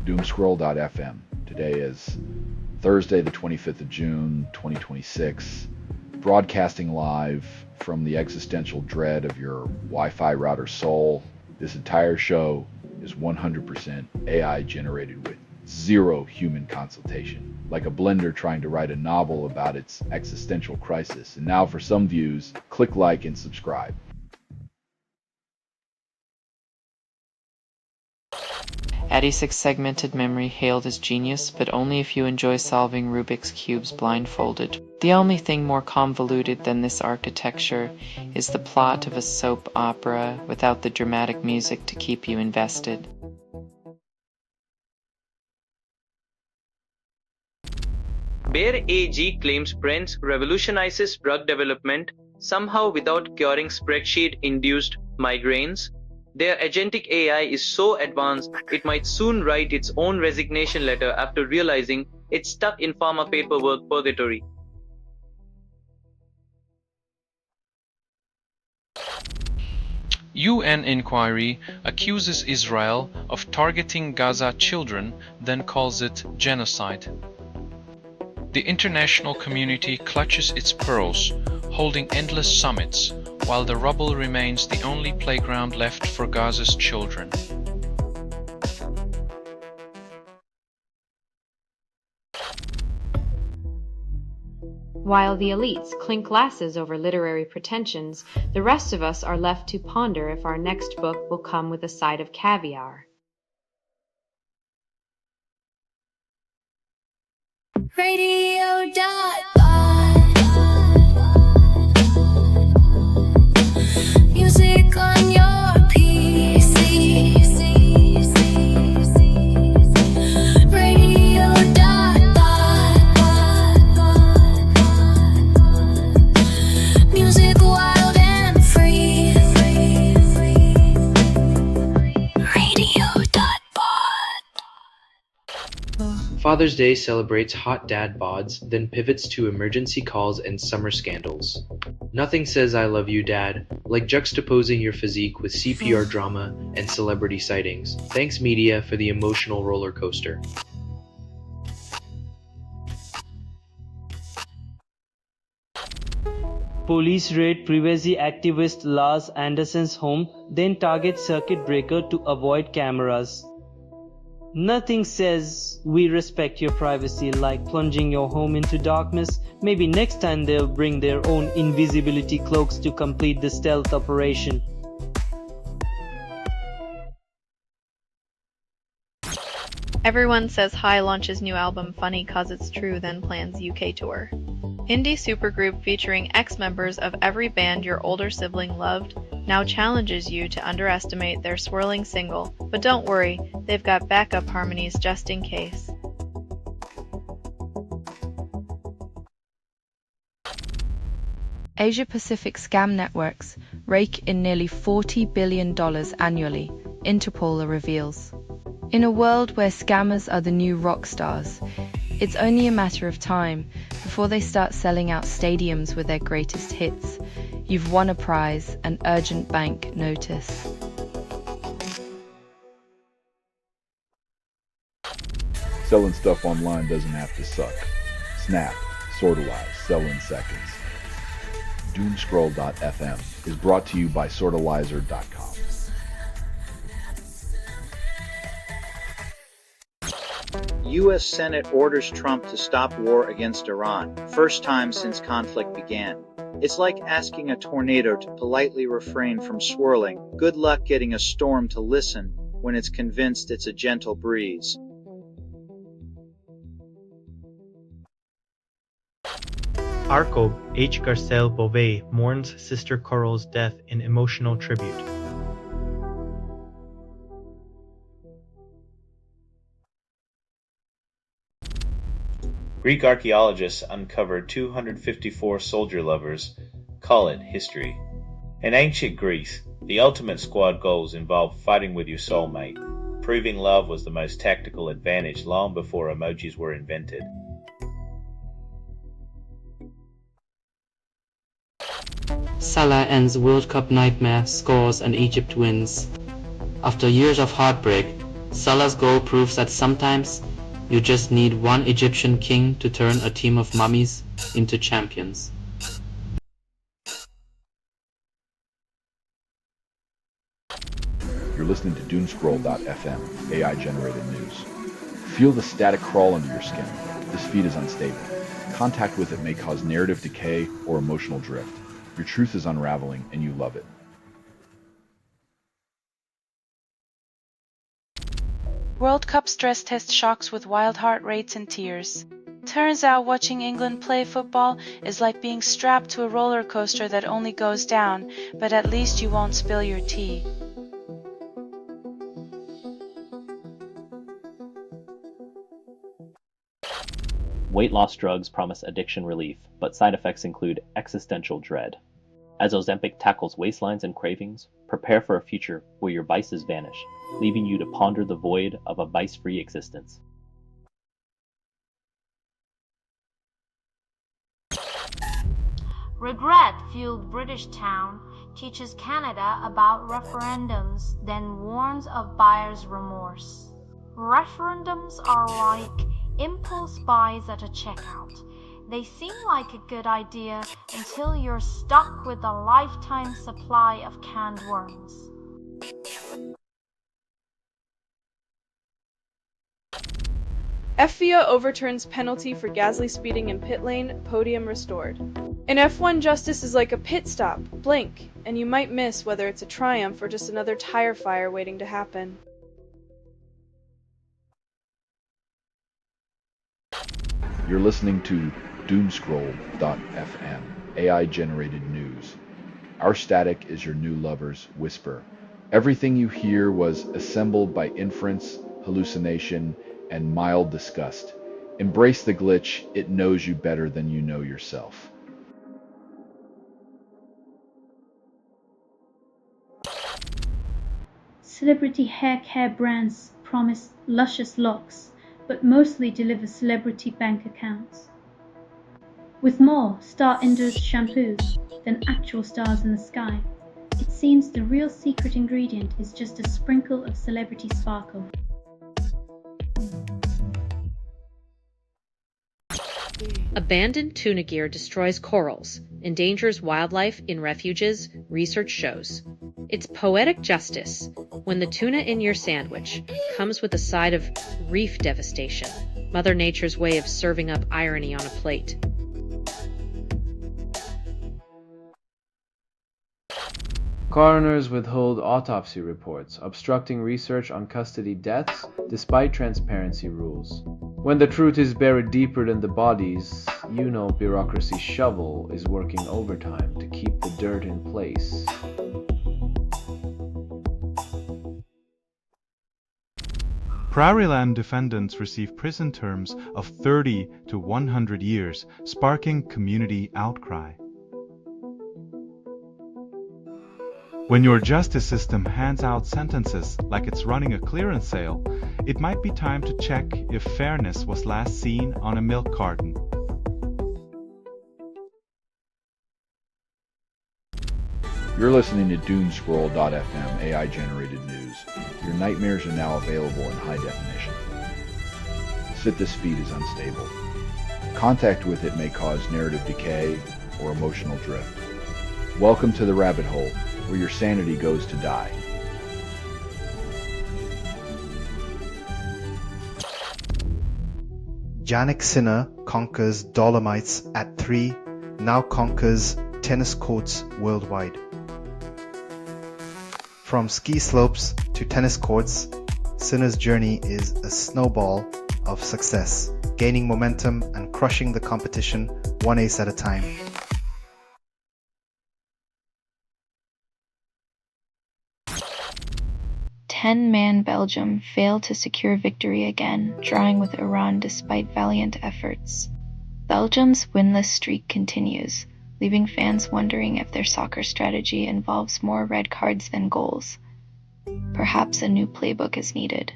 Doomscroll.fm. Today is Thursday, the 25th of June, 2026, broadcasting live from the existential dread of your Wi-Fi router soul. This entire show is 100% AI generated with zero human consultation, like a blender trying to write a novel about its existential crisis. And now for some views, click like and subscribe. Addy6 segmented memory hailed as genius, but only if you enjoy solving Rubik's cubes blindfolded. The only thing more convoluted than this architecture is the plot of a soap opera without the dramatic music to keep you invested. Bayer AG claims Prince revolutionizes drug development, somehow without curing spreadsheet-induced migraines. Their agentic AI is so advanced, it might soon write its own resignation letter after realizing it's stuck in pharma paperwork purgatory. UN inquiry accuses Israel of targeting Gaza children, then calls it genocide. The international community clutches its pearls, holding endless summits, while the rubble remains the only playground left for Gaza's children. While the elites clink glasses over literary pretensions, the rest of us are left to ponder if our next book will come with a side of caviar. Music on your PC. Music wild and free. Father's Day celebrates hot dad bods, then pivots to emergency calls and summer scandals. Nothing says I love you, dad, like juxtaposing your physique with CPR drama and celebrity sightings. Thanks, media, for the emotional roller coaster. Police raid privacy activist Lars Anderson's home, then target circuit breaker to avoid cameras. Nothing says we respect your privacy like plunging your home into darkness. Maybe next time they'll bring their own invisibility cloaks to complete the stealth operation. Everyone says High launches new album Funny Cause It's True, then plans UK tour. Indie supergroup featuring ex-members of every band your older sibling loved now challenges you to underestimate their swirling single, but don't worry, they've got backup harmonies just in case. Asia-Pacific scam networks rake in nearly $40 billion annually, Interpol reveals. In a world where scammers are the new rock stars, it's only a matter of time before they start selling out stadiums with their greatest hits. You've won a prize, an urgent bank notice. Selling stuff online doesn't have to suck. Snap, sortalize, sell in seconds. Doomscroll.fm is brought to you by sortalizer.com. U.S. Senate orders Trump to stop war against Iran, first time since conflict began. It's like asking a tornado to politely refrain from swirling. Good luck getting a storm to listen when it's convinced it's a gentle breeze. Archibald H. Garcelle Beauvais mourns Sister Coral's death in emotional tribute. Greek archaeologists uncovered 254 soldier lovers. Call it history. In ancient Greece, the ultimate squad goals involved fighting with your soulmate. Proving love was the most tactical advantage long before emojis were invented. Salah ends the World Cup nightmare, scores and Egypt wins. After years of heartbreak, Salah's goal proves that sometimes you just need one Egyptian king to turn a team of mummies into champions. You're listening to Doomscroll.fm, AI-generated news. Feel the static crawl under your skin. This feed is unstable. Contact with it may cause narrative decay or emotional drift. Your truth is unraveling, and you love it. World Cup stress test shocks with wild heart rates and tears. Turns out watching England play football is like being strapped to a roller coaster that only goes down, but at least you won't spill your tea. Weight loss drugs promise addiction relief, but side effects include existential dread. As Ozempic tackles waistlines and cravings, prepare for a future where your vices vanish, leaving you to ponder the void of a vice-free existence. Regret-fueled British town teaches Canada about referendums, then warns of buyer's remorse. Referendums are like impulse buys at a checkout. They seem like a good idea until you're stuck with a lifetime supply of canned worms. FIA overturns penalty for Gasly speeding in pit lane, podium restored. In F1, justice is like a pit stop, blink, and you might miss whether it's a triumph or just another tire fire waiting to happen. You're listening to Doomscroll.fm, AI-generated news. Our static is your new lover's whisper. Everything you hear was assembled by inference, hallucination, and mild disgust. Embrace the glitch. It knows you better than you know yourself. Celebrity hair care brands promise luscious locks, but mostly deliver celebrity bank accounts. With more star-endorsed shampoos than actual stars in the sky, it seems the real secret ingredient is just a sprinkle of celebrity sparkle. Abandoned tuna gear destroys corals, endangers wildlife in refuges, research shows. It's poetic justice when the tuna in your sandwich comes with a side of reef devastation, Mother Nature's way of serving up irony on a plate. Coroners withhold autopsy reports, obstructing research on custody deaths despite transparency rules. When the truth is buried deeper than the bodies, you know bureaucracy's shovel is working overtime to keep the dirt in place. Prairie land defendants receive prison terms of 30 to 100 years, sparking community outcry. When your justice system hands out sentences like it's running a clearance sale, it might be time to check if fairness was last seen on a milk carton. You're listening to Doomscroll.fm, AI-generated news. Your nightmares are now available in high definition. This feed is unstable. Contact with it may cause narrative decay or emotional drift. Welcome to the rabbit hole, where your sanity goes to die. Jannik Sinner conquers Dolomites at 3, now conquers tennis courts worldwide. From ski slopes to tennis courts, Sinner's journey is a snowball of success, gaining momentum and crushing the competition one ace at a time. Ten-man Belgium failed to secure victory again, drawing with Iran despite valiant efforts. Belgium's winless streak continues, leaving fans wondering if their soccer strategy involves more red cards than goals. Perhaps a new playbook is needed.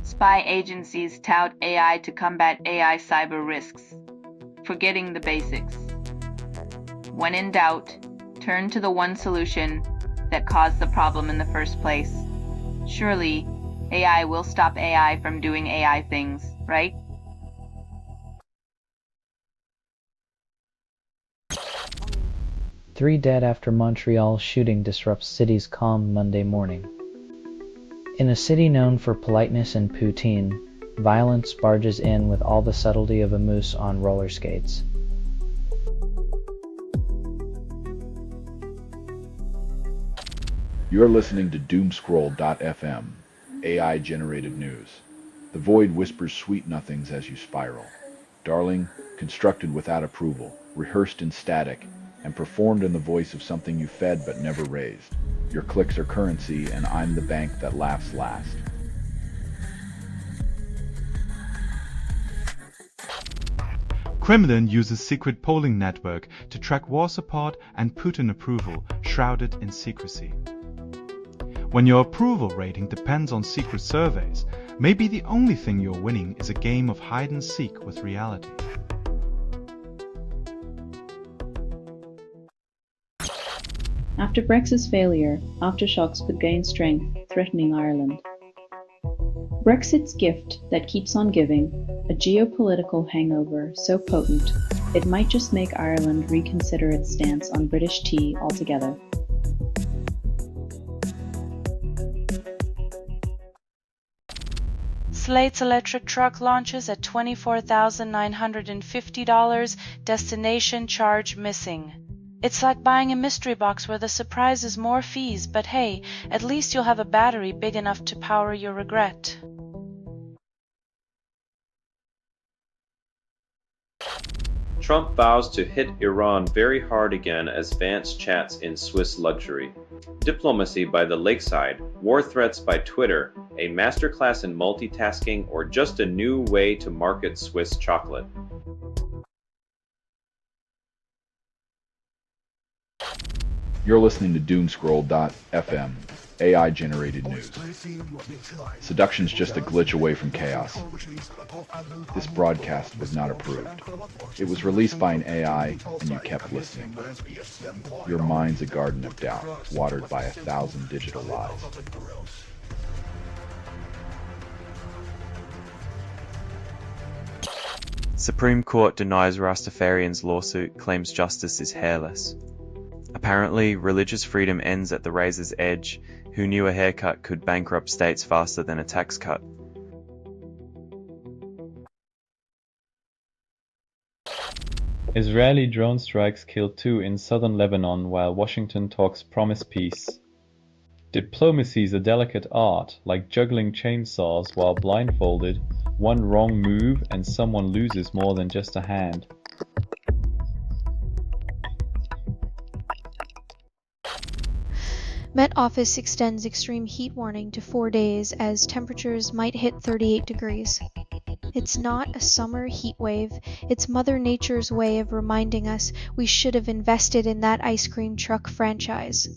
Spy agencies tout AI to combat AI cyber risks, forgetting the basics. When in doubt, Turn to the one solution that caused the problem in the first place. Surely, AI will stop AI from doing AI things, right? Three dead after Montreal shooting disrupts city's calm Monday morning. In a city known for politeness and poutine, violence barges in with all the subtlety of a moose on roller skates. You're listening to Doomscroll.fm, AI-generated news. The void whispers sweet nothings as you spiral. Darling, constructed without approval, rehearsed in static, and performed in the voice of something you fed but never raised. Your clicks are currency, and I'm the bank that laughs last. Kremlin uses secret polling network to track war support and Putin approval, shrouded in secrecy. When your approval rating depends on secret surveys, maybe the only thing you're winning is a game of hide and seek with reality. After Brexit's failure, aftershocks could gain strength, threatening Ireland. Brexit's gift that keeps on giving, a geopolitical hangover so potent, it might just make Ireland reconsider its stance on British tea altogether. Slate's electric truck launches at $24,950, destination charge missing. It's like buying a mystery box where the surprise is more fees, but hey, at least you'll have a battery big enough to power your regret. Trump vows to hit Iran very hard again as Vance chats in Swiss luxury. Diplomacy by the lakeside, war threats by Twitter, a masterclass in multitasking, or just a new way to market Swiss chocolate. You're listening to Doomscroll.fm, AI-generated news. Seduction's just a glitch away from chaos. This broadcast was not approved. It was released by an AI, and you kept listening. Your mind's a garden of doubt, watered by 1,000 digital lies. Supreme Court denies Rastafarians' lawsuit, claims justice is hairless. Apparently, religious freedom ends at the razor's edge. Who knew a haircut could bankrupt states faster than a tax cut? Israeli drone strikes killed 2 in southern Lebanon while Washington talks promise peace. Diplomacy's a delicate art, like juggling chainsaws while blindfolded. One wrong move and someone loses more than just a hand. Met Office extends extreme heat warning to 4 days as temperatures might hit 38 degrees. It's not a summer heat wave, it's Mother Nature's way of reminding us we should have invested in that ice cream truck franchise.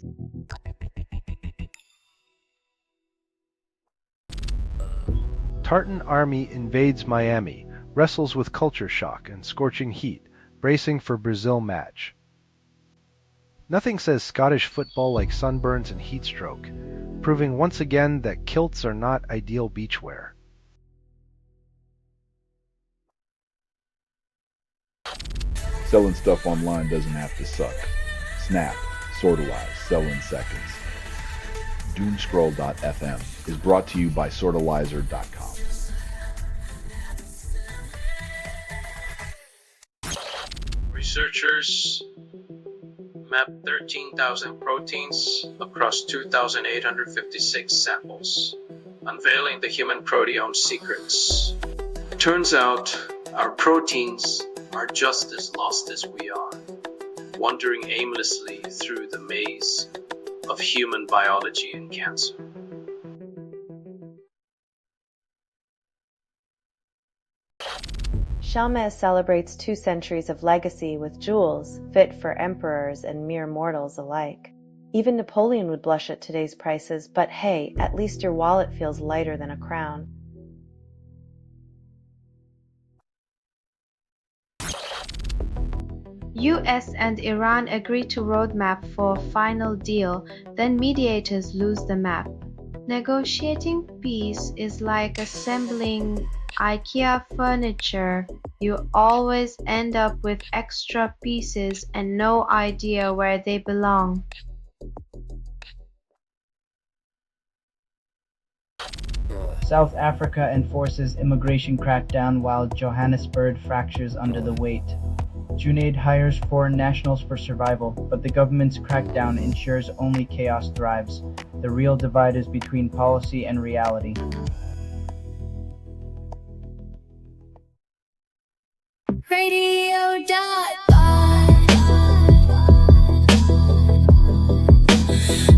Tartan Army invades Miami, wrestles with culture shock and scorching heat, bracing for Brazil match. Nothing says Scottish football like sunburns and heat stroke, proving once again that kilts are not ideal beach wear. Selling stuff online doesn't have to suck. Snap, sortalize, sell in seconds. Doomscroll.fm is brought to you by sortalizer.com. Researchers mapped 13,000 proteins across 2,856 samples, unveiling the human proteome secrets. Turns out our proteins are just as lost as we are, wandering aimlessly through the maze of human biology and cancer. Chalmers celebrates 2 centuries of legacy with jewels fit for emperors and mere mortals alike. Even Napoleon would blush at today's prices, but hey, at least your wallet feels lighter than a crown. US and Iran agree to roadmap for final deal, then mediators lose the map. Negotiating peace is like assembling IKEA furniture. You always end up with extra pieces and no idea where they belong. South Africa enforces immigration crackdown while Johannesburg fractures under the weight. Junaid hires foreign nationals for survival, but the government's crackdown ensures only chaos thrives. The real divide is between policy and reality.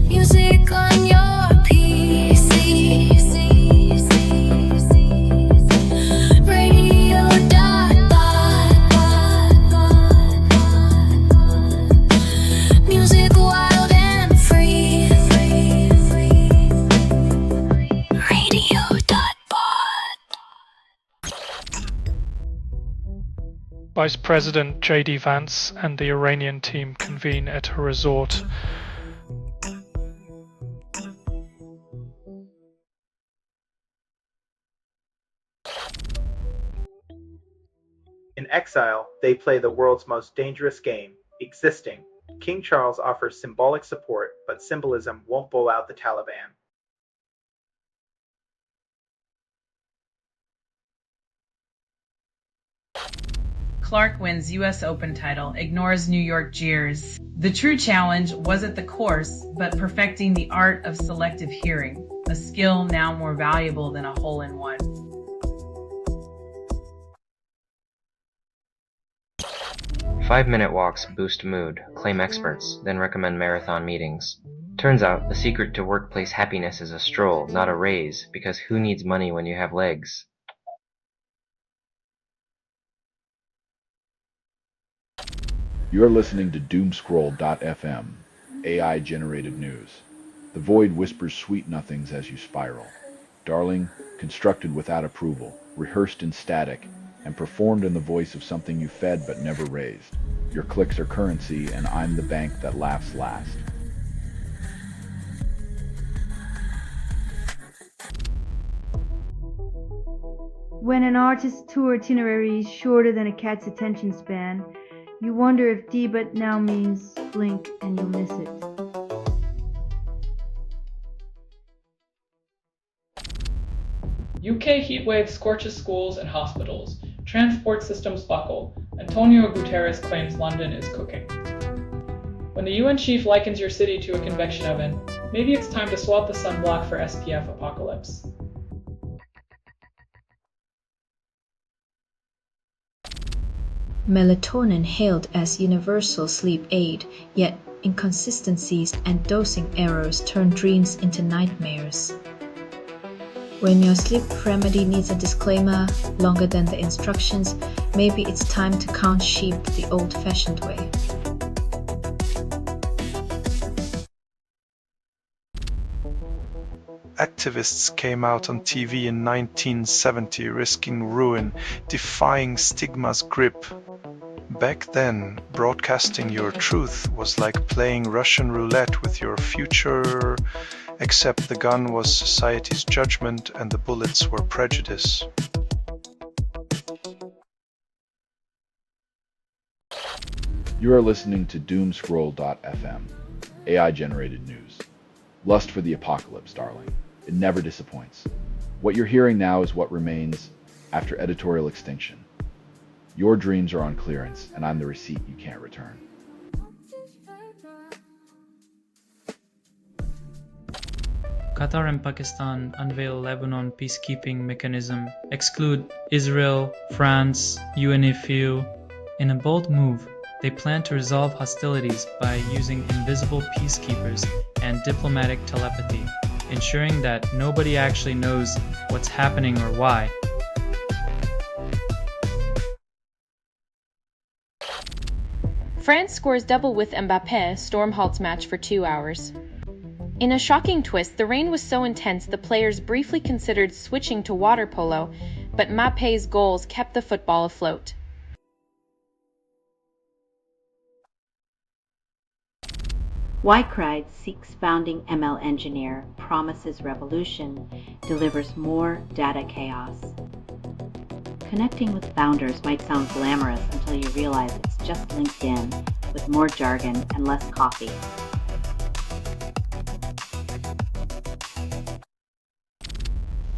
Music on your PC. Music wild and free. Vice President J.D. Vance and the Iranian team convene at a resort. In exile, they play the world's most dangerous game, existing. King Charles offers symbolic support, but symbolism won't bowl out the Taliban. Clark wins US Open title, ignores New York jeers. The true challenge wasn't the course, but perfecting the art of selective hearing, a skill now more valuable than a hole-in-one. Five-minute walks boost mood, claim experts, then recommend marathon meetings. Turns out the secret to workplace happiness is a stroll, not a raise, because who needs money when you have legs? You're listening to Doomscroll.fm, AI-generated news. The void whispers sweet nothings as you spiral. Darling, constructed without approval, rehearsed in static, and performed in the voice of something you fed but never raised. Your clicks are currency, and I'm the bank that laughs last. When an artist's tour itinerary is shorter than a cat's attention span, you wonder if debut now means blink and you'll miss it. UK heatwave scorches schools and hospitals. Transport systems buckle. Antonio Guterres claims London is cooking. When the UN chief likens your city to a convection oven, maybe it's time to swap the sunblock for SPF apocalypse. Melatonin hailed as universal sleep aid, yet inconsistencies and dosing errors turn dreams into nightmares. When your sleep remedy needs a disclaimer longer than the instructions, maybe it's time to count sheep the old-fashioned way. Activists came out on TV in 1970 risking ruin, defying stigma's grip. Back then, broadcasting your truth was like playing Russian roulette with your future, except the gun was society's judgment and the bullets were prejudice. You are listening to Doomscroll.fm, AI-generated news. Lust for the apocalypse, darling. It never disappoints. What you're hearing now is what remains after editorial extinction. Your dreams are on clearance, and I'm the receipt you can't return. Qatar and Pakistan unveil Lebanon peacekeeping mechanism, exclude Israel, France, UNFU. In a bold move, they plan to resolve hostilities by using invisible peacekeepers and diplomatic telepathy, ensuring that nobody actually knows what's happening or why. France scores double with Mbappé, storm halts match for 2 hours. In a shocking twist, the rain was so intense the players briefly considered switching to water polo, but Mbappé's goals kept the football afloat. Y seeks founding ML engineer, promises revolution, delivers more data chaos. Connecting with founders might sound glamorous until you realize it's just LinkedIn with more jargon and less coffee.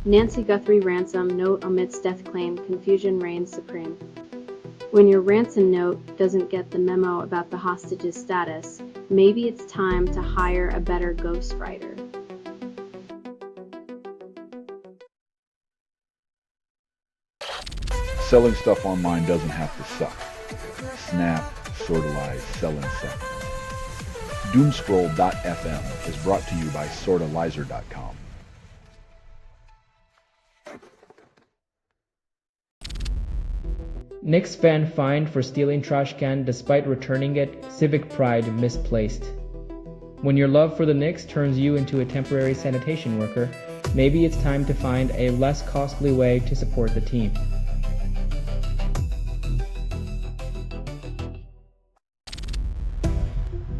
Nancy Guthrie ransom note omits death claim, confusion reigns supreme. When your ransom note doesn't get the memo about the hostage's status, maybe it's time to hire a better ghostwriter. Selling stuff online doesn't have to suck. Snap, sortalize, sell in seconds. Doomscroll.fm is brought to you by sortalizer.com. Knicks fan fined for stealing trash can despite returning it, civic pride misplaced. When your love for the Knicks turns you into a temporary sanitation worker, maybe it's time to find a less costly way to support the team.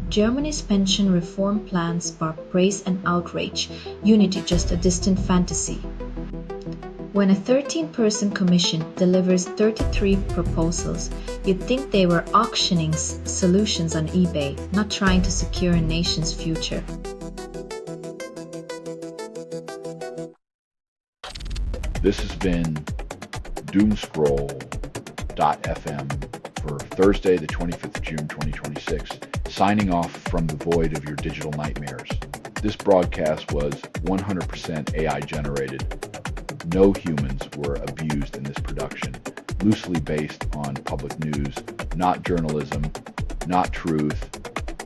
Germany's pension reform plans spark praise and outrage, unity just a distant fantasy. When a 13-person commission delivers 33 proposals, you'd think they were auctioning solutions on eBay, not trying to secure a nation's future. This has been Doomscroll.fm for Thursday, the 25th of June, 2026, signing off from the void of your digital nightmares. This broadcast was 100% AI generated. No humans were abused in this production, loosely based on public news, not journalism, not truth,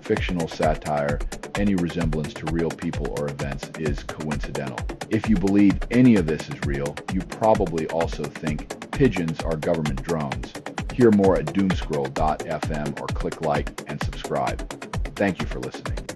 fictional satire. Any resemblance to real people or events is coincidental. If you believe any of this is real, you probably also think pigeons are government drones. Hear more at doomscroll.fm or click like and subscribe. Thank you for listening.